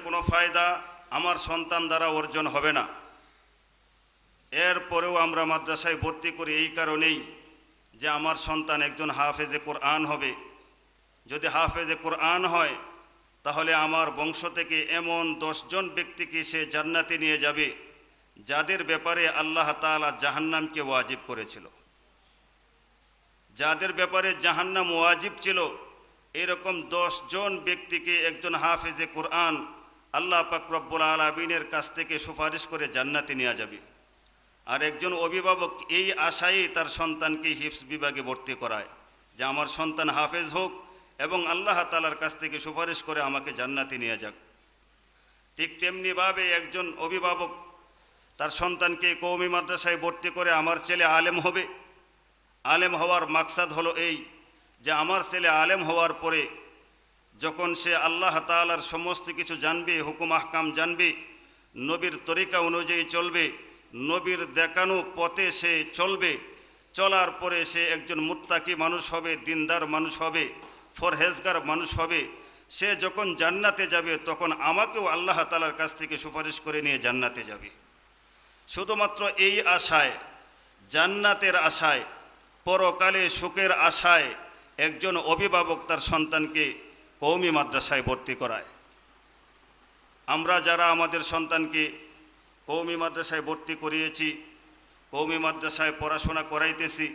কোনো ফায়দা আমার সন্তান দ্বারা অর্জন হবে না। এরপরেও আমরা মাদ্রাসায় ভর্তি করি এই কারণেই যে আমার সন্তান একজন হাফেজে কোরআন হবে। যদি হাফেজে কোরআন হয় তাহলে আমার বংশ থেকে এমন 10 জন ব্যক্তিকে সে জান্নাতে নিয়ে যাবে যাদের ব্যাপারে আল্লাহ তাআলা জাহান্নামকে ওয়াজিব করেছিল। যাদের ব্যাপারে জাহান্নাম ওয়াজিব ছিল, এরকম 10 জন ব্যক্তিকে একজন হাফেজে কোরআন আল্লাহ পাক রব্বুল আলামিনের কাছ থেকে সুপারিশ করে জান্নাতে নিয়ে যাবে। আর একজন অভিভাবক এই আশায় তার সন্তানকে হিফজ বিভাগে ভর্তি করায় যে আমার সন্তান হাফেজ হোক এবং আল্লাহ তাআলার কাছ থেকে সুপারিশ করে আমাকে জান্নাতে নিয়ে যাক। ঠিক তেমনিভাবে একজন অভিভাবক তার সন্তানকে কওমি মাদ্রাসায় ভর্তি করে আমার ছেলে আলেম হবে। আলেম হওয়ার মাকসাদ হলো এই যে আমার ছেলে আলেম হওয়ার পরে যখন সে আল্লাহ তাআলার সমস্ত কিছু জানবে, হুকুম আহকাম জানবে, নবীর তরিকা অনুযায়ী চলবে, নবীর দেখানো পথে সে চলবে, চলার পরে সে একজন মুত্তাকি মানুষ হবে, দিনদার মানুষ হবে, ফরহেজগার মানুষ হবে। সে যখন জান্নাতে যাবে তখন আমাকেও আল্লাহ তাআলার কাছ থেকে সুপারিশ করে নিয়ে জান্নাতে যাবে। শুধুমাত্র এই আশায়, জান্নাতের আশায়, পরকালে সুখের আশায় একজন অভিভাবক তার সন্তানকে কওমি মাদ্রাসায় ভর্তি করায়। আমরা যারা আমাদের সন্তানকে কওমি মাদ্রাসায় ভর্তি করিয়েছি, কওমি মাদ্রাসায় পড়াশোনা করাইতেছি,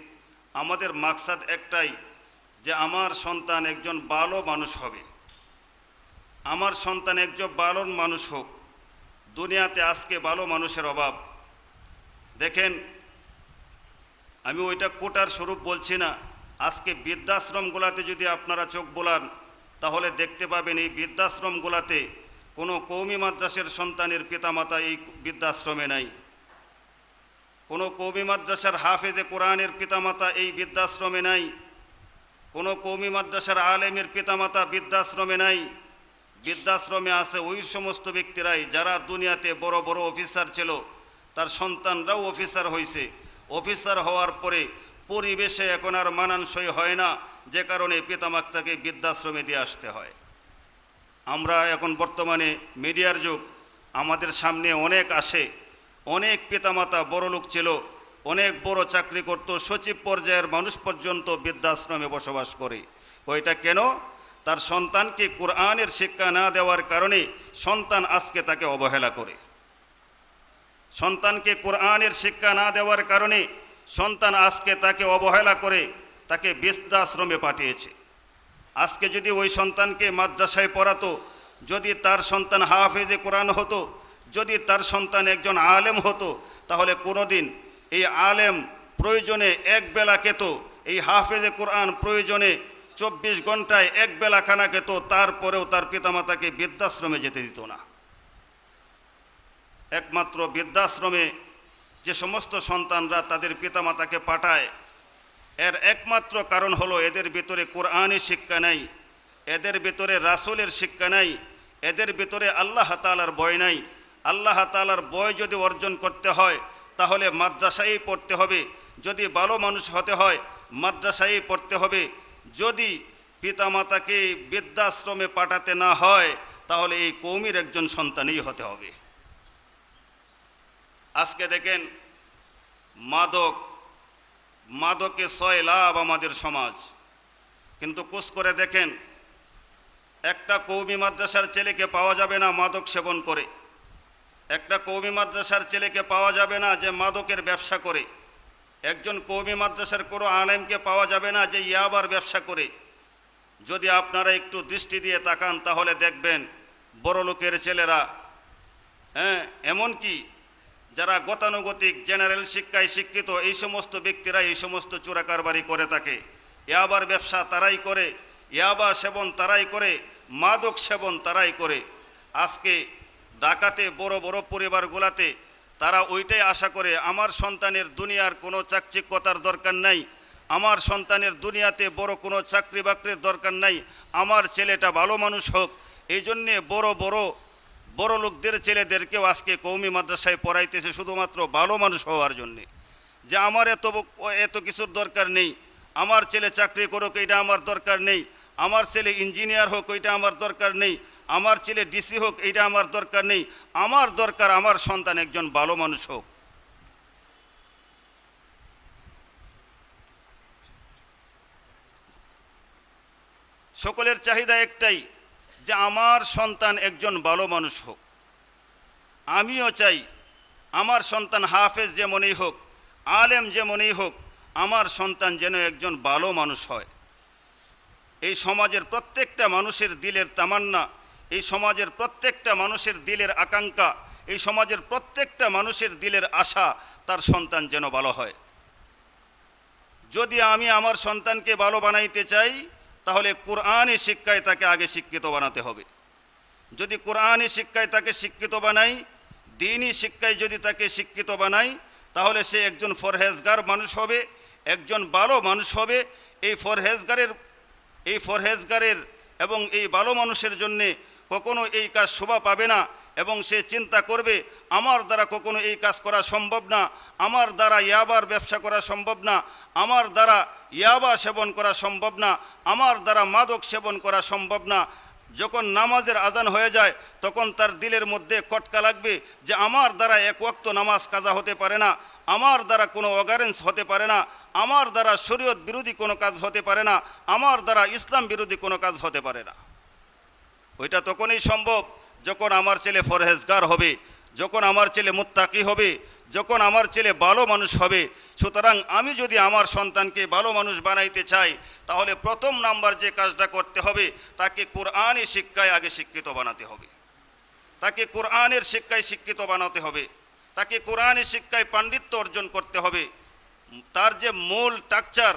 আমাদের মাকসাদ একটাই যে আমার সন্তান একজন ভালো মানুষ হবে, আমার সন্তান একজন ভালো মানুষ হোক। দুনিয়াতে আজকে ভালো মানুষের অভাব। দেখেন, আমি ওইটা কোটার স্বরূপ বলছি না। আজকে বৃদ্ধাশ্রমগুলাতে যদি আপনারা চোখ বোলান তাহলে দেখতে পাবেন এই বৃদ্ধাশ্রমগুলাতে কোনো কওমি মাদ্রাসার সন্তানের পিতামাতা এই বৃদ্ধাশ্রমে নাই। কোনো কওমি মাদ্রাসার হাফেজে কোরআনের পিতামাতা এই বৃদ্ধাশ্রমে নাই। কোনো কওমি মাদ্রাসার আলেমের পিতামাতা বৃদ্ধাশ্রমে নাই। বৃদ্ধাশ্রমে আছে ওই সমস্ত ব্যক্তিরাই যারা দুনিয়াতে বড় বড় অফিসার ছিল, তার সন্তানরাও অফিসার হয়েছে। অফিসার হওয়ার পরে পরিবেশে এখন আর মানানসই হয় না, যে কারণে পিতামাতাকে বৃদ্ধাশ্রমে দিয়ে আসতে হয়। আমরা এখন বর্তমানে মিডিয়ার যুগ, আমাদের সামনে অনেক আসে, অনেক পিতামাতা বড় লোক ছিল, অনেক বড় চাকরি করত, সচিব পর্যায়ের মানুষ পর্যন্ত বৃদ্ধাশ্রমে বসবাস করে। ওইটা কেন? তার সন্তানকে কোরআনের শিক্ষা না দেওয়ার কারণে সন্তান আজকে তাকে অবহেলা করে। সন্তানকে কোরআনের শিক্ষা না দেওয়ার কারণে সন্তান আজকে তাকে অবহেলা করে তাকে বৃদ্ধাশ্রমে পাঠিয়েছে। আজকে যদি ওই সন্তানকে মাদ্রাসায় পড়াতো, যদি তার সন্তান হাফেজে কোরআন হতো, যদি তার সন্তান একজন আলেম হতো, তাহলে কোনোদিন এই আলেম প্রয়োজনে এক বেলা খেত, এই হাফেজে কোরআন প্রয়োজনে 24 ঘন্টায় এক বেলা খানা খেত, তারপরেও তার পিতামাতাকে বৃদ্ধাশ্রমে যেতে দিত না। একমাত্র বৃদ্ধাশ্রমে যে সমস্ত সন্তানরা তাদের পিতামাতাকে পাঠায়, এর একমাত্র কারণ হলো এদের ভিতরে কোরআনের শিক্ষা নাই, এদের ভিতরে রাসূলের শিক্ষা নাই, এদের ভিতরে আল্লাহ তাআলার ভয় নাই। আল্লাহ তাআলার ভয় যদি অর্জন করতে হয় তাহলে মাদ্রাসায় পড়তে হবে। যদি ভালো মানুষ হতে হয় মাদ্রাসায় পড়তে হবে। যদি পিতামাতাকে বৃদ্ধাশ্রমে পাঠাতে না হয় তাহলে এই কওমির একজন সন্তানই হতে হবে। আজকে দেখেন, মাদকে 6 লাভ আমাদের সমাজ। কিন্তু কুছ করে দেখেন, একটা কওমি মাদ্রাসার ছেলেকে পাওয়া যাবে না মাদক সেবন করে, একটা কওমি মাদ্রাসার ছেলেকে পাওয়া যাবে না যে মাদকের ব্যবসা করে, একজন কওমি মাদ্রাসার কোনো আলেমকে পাওয়া যাবে না যে ইয়াবার ব্যবসা করে। যদি আপনারা একটু দৃষ্টি দিয়ে তাকান তাহলে দেখবেন বড় লোকের ছেলেরা, এমনকি যারা গতানুগতিক জেনারেল শিক্ষায় শিক্ষিত, এই সমস্ত ব্যক্তিরা এই সমস্ত চোরা কারবারি করে থাকে। ইয়াবার ব্যবসা তারাই করে, ইয়াবা সেবন তারাই করে, মাদক সেবন তারাই করে। আজকে ঢাকাতে বড় বড় পরিবারগুলাতে তারা ওইটাই আশা করে, আমার সন্তানের দুনিয়ার কোনো চাকচিক্যতার দরকার নাই, আমার সন্তানের দুনিয়াতে বড় কোনো চাকরি বাকরির দরকার নাই, আমার ছেলেটা ভালো মানুষ হোক। এই জন্যে বড় লোকদের ছেলেদেরকেও আজকে কওমি মাদ্রাসায় পড়াইতেছে শুধুমাত্র ভালো মানুষ হওয়ার জন্যে, যে আমার এত কিছুর দরকার নেই, আমার ছেলে চাকরি করুক এটা আমার দরকার নেই, আমার ছেলে ইঞ্জিনিয়ার হোক ওইটা আমার দরকার নেই, আমার ছেলে ডিসি হোক, এইটা আমার দরকার নেই। আমার দরকার আমার সন্তান একজন ভালো মানুষ হোক। সকলের চাহিদা একটাই, যে আমার সন্তান একজন ভালো মানুষ হোক। আমিও চাই আমার সন্তান হাফেজ যেমনই হোক, আলেম যেমনই হোক, আমার সন্তান যেন একজন ভালো মানুষ হয়। এই সমাজের প্রত্যেকটা মানুষের দিলের তামান্না, এই সমাজের প্রত্যেকটা মানুষের দিলের আকাঙ্ক্ষা, এই সমাজের প্রত্যেকটা মানুষের দিলের আশা তার সন্তান যেন ভালো হয়। যদি আমি আমার সন্তানকে ভালো বানাইতে চাই, তাহলে কোরআনী শিক্ষায় তাকে আগে শিক্ষিত বানাতে হবে। যদি কোরআনী শিক্ষায় তাকে শিক্ষিত বানাই, দ্বীনি শিক্ষায় যদি তাকে শিক্ষিত বানাই, তাহলে সে একজন ফরহেজগার মানুষ হবে, একজন ভালো মানুষ হবে। এই ফরহেজগারের এবং এই ভালো মানুষের জন্যে কখনো এই কাজ শোভা পাবে না, এবং সে চিন্তা করবে আমার দ্বারা কখনো এই কাজ করা সম্ভব না, আমার দ্বারা ইয়াবার ব্যবসা করা সম্ভব না, আমার দ্বারা ইয়াবা সেবন করা সম্ভব না, আমার দ্বারা মাদক সেবন করা সম্ভব না। যখন নামাজের আজান হয়ে যায়, তখন তার দিলের মধ্যে খটকা লাগবে যে আমার দ্বারা এক ওয়াক্ত নামাজ কাজা হতে পারে না, আমার দ্বারা কোনো অগারেন্স হতে পারে না, আমার দ্বারা শরীয়ত বিরোধী কোনো কাজ হতে পারে না, আমার দ্বারা ইসলাম বিরোধী কোনো কাজ হতে পারে না। ওইটা তখনই সম্ভব যখন আমার ছেলে ফরহেজগার হবে, যখন আমার ছেলে মুত্তাকি হবে, যখন আমার ছেলে ভালো মানুষ হবে। সুতরাং আমি যদি আমার সন্তানকে ভালো মানুষ বানাইতে চাই, তাহলে প্রথম নাম্বার যে কাজটা করতে হবে, তাকে কোরআনী শিক্ষায় আগে শিক্ষিত বানাতে হবে। তাকে কোরআনের শিক্ষায় শিক্ষিত বানাতে হবে, তাকে কোরআনী শিক্ষায় পাণ্ডিত্য অর্জন করতে হবে। তার যে মূল স্ট্রাকচার,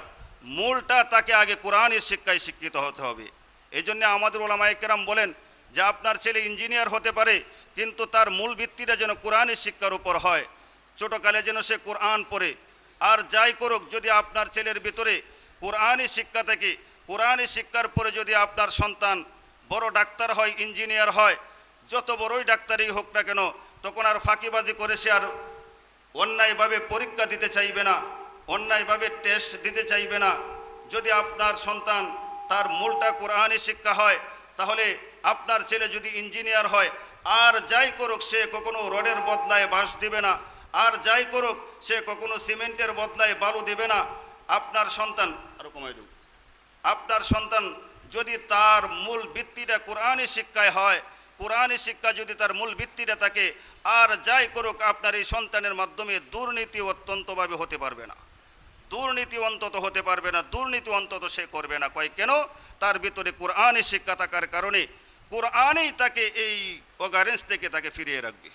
মূলটা তাকে আগে কোরআনের শিক্ষায় শিক্ষিত হতে হবে। এই জন্য আমাদের ওলামায়ে কেরাম বলেন যে আপনার ছেলে ইঞ্জিনিয়ার হতে পারে, কিন্তু তার মূল ভিত্তিটা যেন কোরআনী শিক্ষার উপর হয়। ছোটোকালে যেন সে কোরআন পড়ে। আর যাই করুক, যদি আপনার ছেলের ভিতরে কোরআনী শিক্ষা থাকে, কোরআনী শিক্ষার পরে যদি আপনার সন্তান বড় ডাক্তার হয়, ইঞ্জিনিয়ার হয়, যত বড়ই ডাক্তারই হোক না কেন, তখন আর ফাঁকিবাজি করে সে আর অন্যায়ভাবে পরীক্ষা দিতে চাইবে না, অন্যায়ভাবে টেস্ট দিতে চাইবে না। যদি আপনার সন্তান তার মূলটা কোরআনী শিক্ষা হয়, তাহলে আপনার ছেলে যদি ইঞ্জিনিয়ার হয়, আর যাই করুক সে কখনো রডের বদলায় বাঁশ দিবে না, আর যাই করুক সে কখনো সিমেন্টের বদলায় বালু দেবে না। আপনার সন্তান আরো কমাই দেব, আপনার সন্তান যদি তার মূল ভিত্তিটা কোরআনী শিক্ষায় হয়, কোরআনী শিক্ষা যদি তার মূল ভিত্তিটা থাকে, আর যাই করুক আপনার এই সন্তানের মাধ্যমে দুর্নীতি অত্যন্তভাবে হতে পারবে না, দুর্নীতি অন্তত হতে পারবে না, দুর্নীতি অন্তত সে করবে না। কয় কেন? তার ভিতরে কোরআনী শিক্ষা থাকার কারণে কোরআনই তাকে এই অগারেন্স থেকে তাকে ফিরিয়ে রাখবে,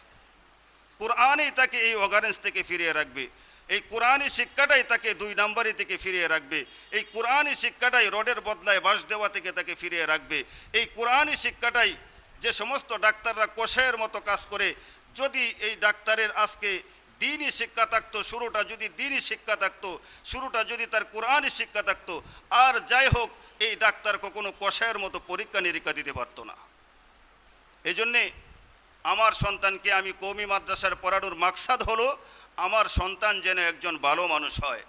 কোরআনই তাকে এই অগারেন্স থেকে ফিরিয়ে রাখবে। এই কোরআনী শিক্ষাটাই তাকে 2 নম্বরই থেকে ফিরিয়ে রাখবে। এই কোরআনী শিক্ষাটাই রডের বদলায় বাঁশ দেওয়া থেকে তাকে ফিরিয়ে রাখবে। এই কোরআনী শিক্ষাটাই যে সমস্ত ডাক্তাররা কষায়ের মতো কাজ করে, যদি এই ডাক্তারের আজকে দ্বীনি শিক্ষা থাকতো, শুরুটা যদি দ্বীনি শিক্ষা থাকতো, শুরুটা যদি তার কোরআনী শিক্ষা থাকতো, আর যাই হোক এই ডাক্তার কখনো কষায়ের মতো পরীক্ষা নিরীক্ষা দিতে পারতো না। এই জন্যে আমার সন্তানকে আমি কওমি মাদ্রাসার পড়ানোর মাকসাদ হলো আমার সন্তান যেন একজন ভালো মানুষ হয়,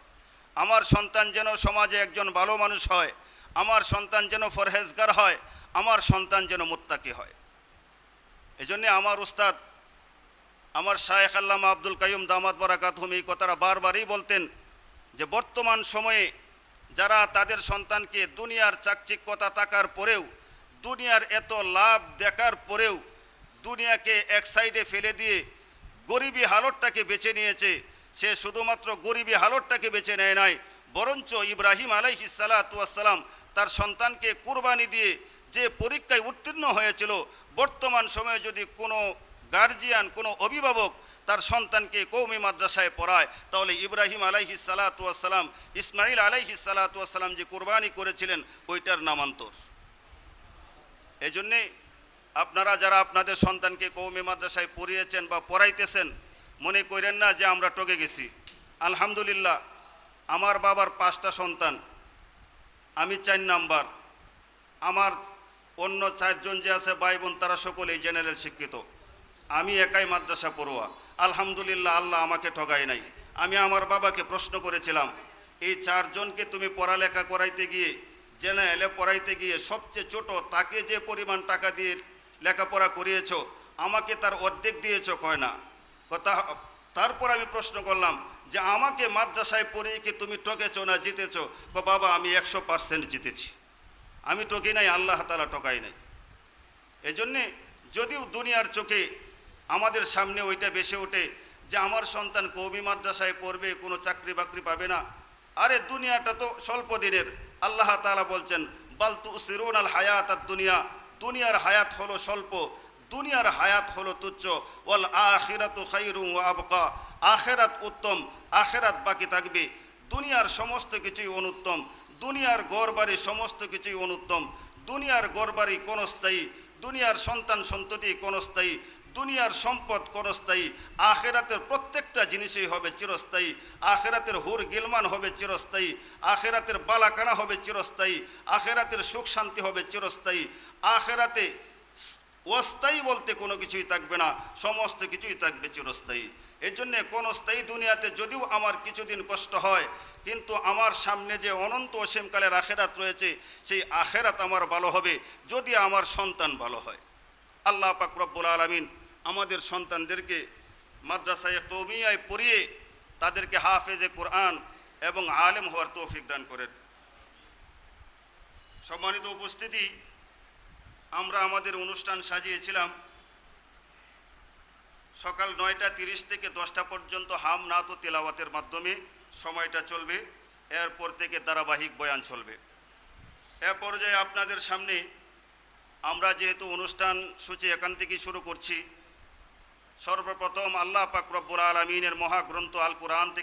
আমার সন্তান যেন সমাজে একজন ভালো মানুষ হয়, আমার সন্তান যেন ফরহেজগার হয়, আমার সন্তান যেন মুত্তাকি হয়। এই জন্যে আমার উস্তাদ, আমার শায়েখ আল্লামা আব্দুল কাইয়ুম দামাত বারাকাতুহুম এই কথাটা বারবারই বলতেন যে বর্তমান সময়ে যারা তাদের সন্তানকে দুনিয়ার চাকচিক্যতা থাকার পরেও, দুনিয়ার এত লাভ দেখার পরেও দুনিয়াকে এক সাইডে ফেলে দিয়ে গরিবী হালতটাকে বেছে নিয়েছে, সে শুধুমাত্র গরিবী হালতটাকে বেছে নেয় নাই, বরঞ্চ ইব্রাহিম আলাইহিস সালাতু ওয়াস সালাম তার সন্তানকে কুরবানি দিয়ে যে পরীক্ষায় উত্তীর্ণ হয়েছিল, বর্তমান সময়ে যদি কোনো গার্জিয়ান, কোনো অভিভাবক তার সন্তানকে কওমি মাদ্রাসায় পড়ায়, তাহলে ইব্রাহিম আলাইহিস সালাতু ওয়াস সালাম, ইসমাইল আলাইহিস সালাতু ওয়াস সালাম যে কুরবানি করেছিলেন ওইটার নামান্তর। এই জন্যে আপনারা যারা আপনাদের সন্তানকে কওমি মাদ্রাসায় পড়িয়েছেন বা পড়াইতেছেন, মনে করেন না যে আমরা ঠকে গেছি। আলহামদুলিল্লাহ, আমার বাবার 5টা সন্তান, আমি 4 নাম্বার, আমার অন্য 4 জন যে আছে ভাই বোন তারা সকলেই জেনারেল শিক্ষিত, আমি একাই মাদ্রাসা পড়ুয়া। আলহামদুলিল্লাহ, আল্লাহ আমাকে ঠগায় নাই। আমি আমার বাবাকে প্রশ্ন করেছিলাম, এই 4 জনকে তুমি পড়ালেখা করাইতে গিয়ে, জেনারেলে পড়াইতে গিয়ে সবচেয়ে ছোট তাকে যে পরিমাণ টাকা দিয়ে লেখাপড়া করিয়েছো, আমাকে তার অর্ধেক দিয়েছো, কয় না। কথা। তারপর আমি প্রশ্ন করলাম যে আমাকে মাদ্রাসায় পড়িয়ে কি তুমি ঠকেছো না জিতেছো? বাবা আমি 100% জিতেছি, আমি ঠকি নাই, আল্লাহ তাআলা ঠকাই নাই। এজন্যে যদিও দুনিয়ার চোখে আমাদের সামনে ওইটা বেশি ওঠে যে আমার সন্তান কওমি মাদ্রাসায় পড়বে, কোনো চাকরি বাকরি পাবে না। আরে দুনিয়াটা তো স্বল্প দিনের। আল্লাহ তাআলা বলছেন বাল তুসিরুনাল হায়াতাদ দুনিয়া, দুনিয়ার হায়াত হলো স্বল্প, দুনিয়ার হায়াত হলো তুচ্ছ। ওয়াল আখিরাতু খায়রুম ওয়া আবকা, আখিরাত উত্তম, আখিরাত বাকি থাকবে। দুনিয়ার সমস্ত কিছুই অনুত্তম, দুনিয়ার ঘরবাড়ি সমস্ত কিছুই অনুত্তম। দুনিয়ার ঘরবাড়ি ক্ষণস্থায়ী, দুনিয়ার সন্তান সন্ততি ক্ষণস্থায়ী, দুনিয়ার সম্পদ ক্ষণস্থায়ী। আখিরাতের প্রত্যেকটা জিনিসই হবে চিরস্থায়ী। আখিরাতের হুর গিলমান হবে চিরস্থায়ী, আখিরাতের বালাকানা হবে চিরস্থায়ী, আখিরাতের সুখ শান্তি হবে চিরস্থায়ী। আখিরাতে অস্থায়ী বলতে কোনো কিছুই থাকবে না, সমস্ত কিছুই থাকবে চিরস্থায়ী। এই জন্যে ক্ষণস্থায়ী দুনিয়াতে যদিও আমার কিছুদিন কষ্ট হয়, কিন্তু আমার সামনে যে অনন্ত অসীমকালের আখেরাত রয়েছে, সেই আখেরাত আমার ভালো হবে যদি আমার সন্তান ভালো হয়। আল্লাহ পাক রব্বুল আলামিন আমাদের সন্তানদেরকে মাদ্রাসায়ে কওমিয়ায় পড়িয়ে তাদেরকে হাফেজে কোরআন এবং আলেম হওয়ার তৌফিক দান করেন। সম্মানিত উপস্থিতি, আমরা আমাদের অনুষ্ঠান সাজিয়েছিলাম সকাল 9:30 থেকে 10টা পর্যন্ত হাম নাত ও তেলাওয়াতের মাধ্যমে সময়টা চলবে। এরপর থেকে ধারাবাহিক বয়ান চলবে। এ পর্যায়ে আপনাদের সামনে আমরা যেহেতু অনুষ্ঠান সূচি এখান থেকেই শুরু করছি, সর্বপ্রথম আল্লাহ পাক রব্বুল আলামিনের মহাগ্রন্থ আল কোরআন থেকে